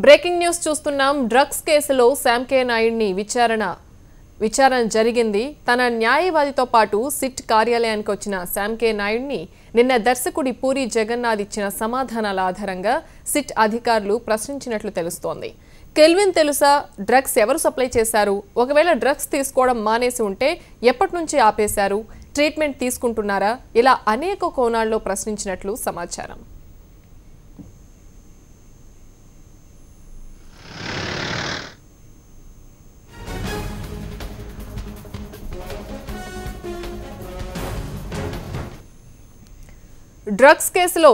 Breaking news చూస్తున్నాం. Drugs కేసులో శ్యామ్ కే నాయుడిని విచారణ జరిగింది. తన న్యాయవాదితో పాటు సిట్ కార్యాలయానికి వచ్చిన శ్యామ్ కే నాయుడిని నిన్న దర్శకుడి పూరి జగన్నాథ్ ఇచ్చిన సమాధానాల ఆధారంగా సిట్ అధికారులు ప్రశ్నించినట్లు తెలుస్తోంది. కెల్విన్ తెలుసా? డ్రగ్స్ ఎవరు సప్లై చేశారు? ఒకవేళ డ్రగ్స్ తీసుకోవడం మానేసి ఉంటే ఎప్పటి నుంచి ఆపేశారు? ట్రీట్మెంట్ తీసుకుంటున్నారా? ఇలా అనేక కోణాల్లో ప్రశ్నించినట్లు సమాచారం. డ్రగ్స్ కేసులో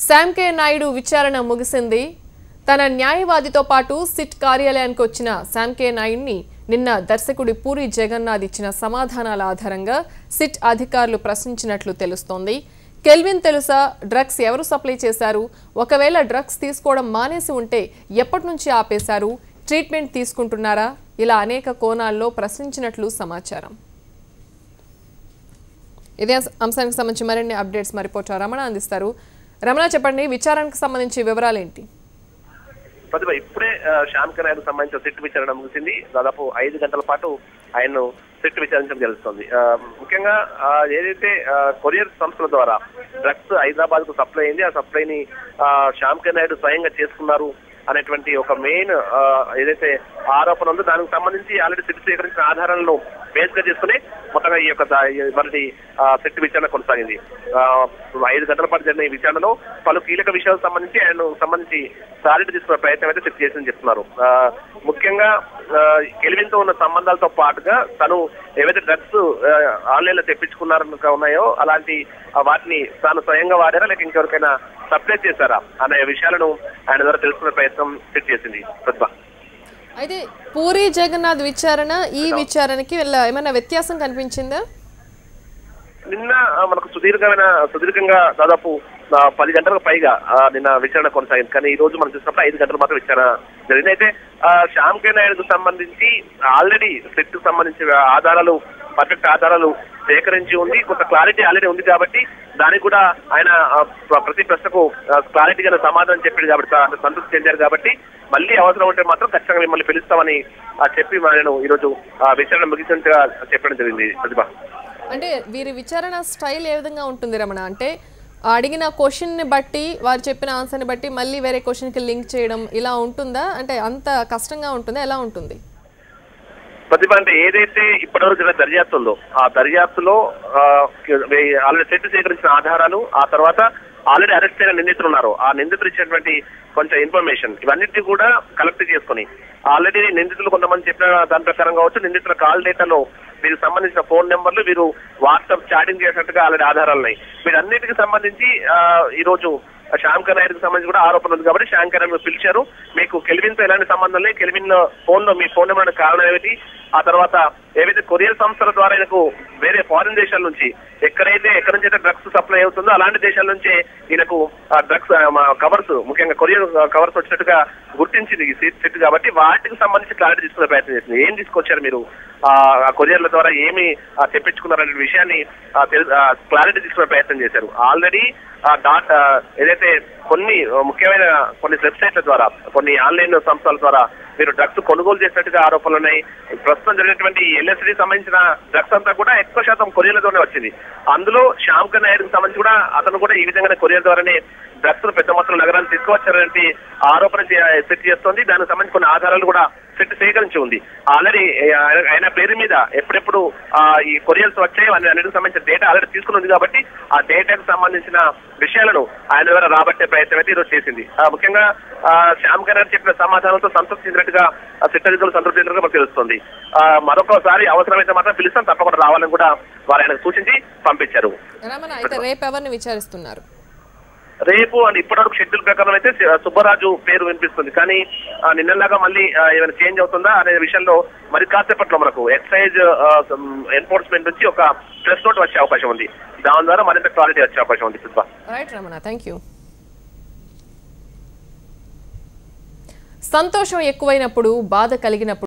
శ్యామ్ కే నాయుడు విచారణ ముగిసింది. తన న్యాయవాదితో పాటు సిట్ కార్యాలయానికి వచ్చిన శ్యామ్ కే నాయుడిని నిన్న దర్శకుడి పూరి జగన్నాథ్ ఇచ్చిన సమాధానాల ఆధారంగా సిట్ అధికారులు ప్రశ్నించినట్లు తెలుస్తోంది. కెల్విన్ తెలుసా? డ్రగ్స్ ఎవరు సప్లై చేశారు? ఒకవేళ డ్రగ్స్ తీసుకోవడం మానేసి ఉంటే ఎప్పటి నుంచి ఆపేశారు? ట్రీట్మెంట్ తీసుకుంటున్నారా? ఇలా అనేక కోణాల్లో ప్రశ్నించినట్లు సమాచారం. ఇదే అంశానికి సంబంధించి మరిన్ని అప్డేట్స్ మా రిపోర్టర్ రమణ అందిస్తారు. రమణ, చెప్పండి, విచారణకు సంబంధించి వివరాలు ఏంటి? ప్రతిభ ఇప్పుడే శ్యామ్ కే నాయుడుకు సంబంధించిన సిట్ విచారణ ముగిసింది. దాదాపు 5 గంటల పాటు ఆయన్ను సిట్ విచారించడం తెలుస్తుంది. ముఖ్యంగా ఏదైతే కొరియర్ సంస్థల ద్వారా డ్రగ్స్ హైదరాబాద్ కు సప్లై అయింది, ఆ సప్లైని శ్యామ్ కే నాయుడు స్వయంగా చేసుకున్నారు అనేటువంటి ఒక మెయిన్ ఏదైతే ఆరోపణ ఉందో దానికి సంబంధించి ఆల్రెడీ సిట్ సేకరించిన ఆధారాలను బేస్ గా చేసుకుని మొత్తంగా ఈ యొక్క మరి సిట్ విచారణ కొనసాగింది. 5 గంటల పాటు జరిగిన ఈ విచారణలో పలు కీలక విషయాలకు సంబంధించి క్లారిటీ తీసుకునే ప్రయత్నం అయితే సిట్ చేసిందని చెప్తున్నారు. ముఖ్యంగా కెల్విన్ తో ఉన్న సంబంధాలతో పాటుగా తను ఏవైతే డ్రగ్స్ ఆన్లైన్ లో ఉన్నాయో అలాంటి వాటిని తాను స్వయంగా వాడారా లేక ఇంకెవరికైనా సప్లై చేశారా అనే విషయాలను ఆయన ద్వారా తెలుసుకునే ప్రయత్నం సిట్ చేసింది. ప్రతిభ, అయితే పూరి జగన్నాథ్ విచారణ ఈ విచారణకి ఏమైనా వ్యత్యాసం కనిపించిందా? నిన్న మనకు సుదీర్ఘంగా దాదాపు 10 గంటలకు పైగా నిన్న విచారణ కొనసాగింది. కానీ ఈ రోజు మనం చూసినప్పుడు 5 గంటలు మాత్రం విచారణ జరిగింది. అయితే శ్యామ్ కే నాయుడుకు సంబంధించి ఆల్రెడీ సిట్ కు సంబంధించిన పర్ఫెక్ట్ ఆధారాలు సేకరించి ఉంది, కొంత క్లారిటీ ఆల్రెడీ ఉంది కాబట్టి దానికి కూడా ఆయన ప్రతి ప్రశ్నకు క్లారిటీగా సమాధానం చెప్పాడు కాబట్టి సంతృప్తి చెందారు. కాబట్టి మళ్ళీ అవసరం ఉంటే మాత్రం ఖచ్చితంగా మిమ్మల్ని పిలుస్తామని చెప్పి నేను ఈరోజు విచారణ ముగిసినట్టుగా చెప్పడం జరిగింది. ప్రతిభ, అంటే వీరి విచారణ స్టైల్ ఏ విధంగా ఉంటుంది రమణ? అంటే అడిగిన క్వశ్చన్ ని బట్టి, వారు చెప్పిన ఆన్సర్ ని బట్టి మళ్ళీ వేరే క్వశ్చన్ కి లింక్ చేయడం ఇలా ఉంటుందా? అంటే అంత కష్టంగా ఉంటుందా? ఎలా ఉంటుంది? ప్రతిభ, అంటే ఏదైతే ఇప్పటివరకు జరిగిన దర్యాప్తు ఉందో ఆ దర్యాప్తులో ఆల్రెడీ సెట్ సేకరించిన ఆధారాలు, ఆ తర్వాత ఆల్రెడీ అరెస్ట్ అయిన నిందితులు ఉన్నారు, ఆ నిందితులు ఇచ్చినటువంటి కొంచెం ఇన్ఫర్మేషన్ ఇవన్నిటిని కూడా కలెక్ట్ చేసుకుని ఆల్రెడీ నిందితులు కొంతమంది చెప్పిన దాని ప్రకారం కావచ్చు, నిందితుల కాల్ డేటాలో వీరికి సంబంధించిన ఫోన్ నెంబర్లు, వీరు వాట్సాప్ చాటింగ్ చేసినట్టుగా ఆల్రెడీ ఆధారాలు ఉన్నాయి. వీటన్నిటికి సంబంధించి ఈ రోజు శ్యామ్ కే నాయుడుకి సంబంధించి కూడా ఆరోపణ ఉంది కాబట్టి శ్యామ్ కే నాయుడు పిలిచారు. మీకు కెల్విన్ తో ఎలాంటి సంబంధం లేదు, కెల్విన్ ఫోన్ లో మీ ఫోన్ నెంబర్ కారణం ఏమిటి, ఆ తర్వాత ఏవైతే కొరియర్ సంస్థల ద్వారా ఈయనకు వేరే ఫారిన్ దేశాల నుంచి ఎక్కడి నుంచి అయితే డ్రగ్స్ సప్లై అవుతుందో అలాంటి దేశాల నుంచే ఈయనకు డ్రగ్స్ కవర్స్, ముఖ్యంగా కొరియర్ కవర్స్ వచ్చినట్టుగా గుర్తించింది ఈ సిట్. కాబట్టి వాటికి సంబంధించి క్లారిటీ తీసుకునే ప్రయత్నం చేసింది. ఏం తీసుకొచ్చారు మీరు, ఆ కొరియర్ల ద్వారా ఏమి తెప్పించుకున్నారనే విషయాన్ని క్లారిటీ తీసుకునే ప్రయత్నం చేశారు. ఆల్రెడీ ఏదైతే కొన్ని ముఖ్యమైన కొన్ని వెబ్సైట్ల ద్వారా, కొన్ని ఆన్లైన్ సంస్థల ద్వారా మీరు డ్రగ్స్ కొనుగోలు చేసినట్టుగా ఆరోపణలు ఉన్నాయి. ప్రస్తుతం జరిగినటువంటి LSD సంబంధించిన డ్రగ్స్ అంతా కూడా ఎక్కువ శాతం కొరియర్లతోనే వచ్చింది. అందులో శ్యామ్ కే నాయుడుకి సంబంధించి కూడా అతను కూడా ఈ విధంగానే కొరియర్ ద్వారానే డ్రగ్స్ పెద్ద మొత్తంలో నగరాన్ని తీసుకువచ్చారనే ఆరోపణ సెట్ చేస్తోంది. దానికి సంబంధించి కొన్ని ఆధారాలు కూడా సెట్ సేకరించి ఉంది. ఆల్రెడీ ఆయన పేరు మీద ఎప్పుడెప్పుడు ఈ కొరియర్స్ వచ్చాయో అన్నిటికి సంబంధించిన డేటా ఆల్రెడీ తీసుకుని ఉంది కాబట్టి ఆ డేటాకు సంబంధించిన విషయాలను ఆయన ద్వారా రాబట్టే ప్రయత్నం అయితే ఈరోజు చేసింది. ముఖ్యంగా శ్యామ్ కే నాయుడు చెప్పిన సమాధానంతో సంతృప్తి చెందినట్టుగా సిట్టింగ్ సంతృప్తి చెందినట్టుగా మనకు తెలుస్తుంది. మరొకసారి అవసరమైతే మాత్రం పిలుస్తాం, తప్పకుండా రావాలని కూడా వారు ఆయనకు సూచించి పంపించారు. రేపు ఎవరిని విచారిస్తున్నారు? రేపు అండ్ ఇప్పటివరకు షెడ్యూల్ ప్రకారం అయితే సుబ్బరాజు పేరు వినిపిస్తుంది. కానీ నిన్నలాగా మళ్ళీ ఏమైనా చేంజ్ అవుతుందా అనే విషయంలో మరి కాసేపట్లో మనకు ఎక్సైజ్ ఎన్ఫోర్స్మెంట్ నుంచి ఒక ప్రెస్ నోట్ వచ్చే అవకాశం ఉంది. దాని ద్వారా మరింత క్లారిటీ వచ్చే అవకాశం ఉంది. Right Ramana, thank you. సంతోషం ఎక్కువైనప్పుడు, బాధ కలిగినప్పుడు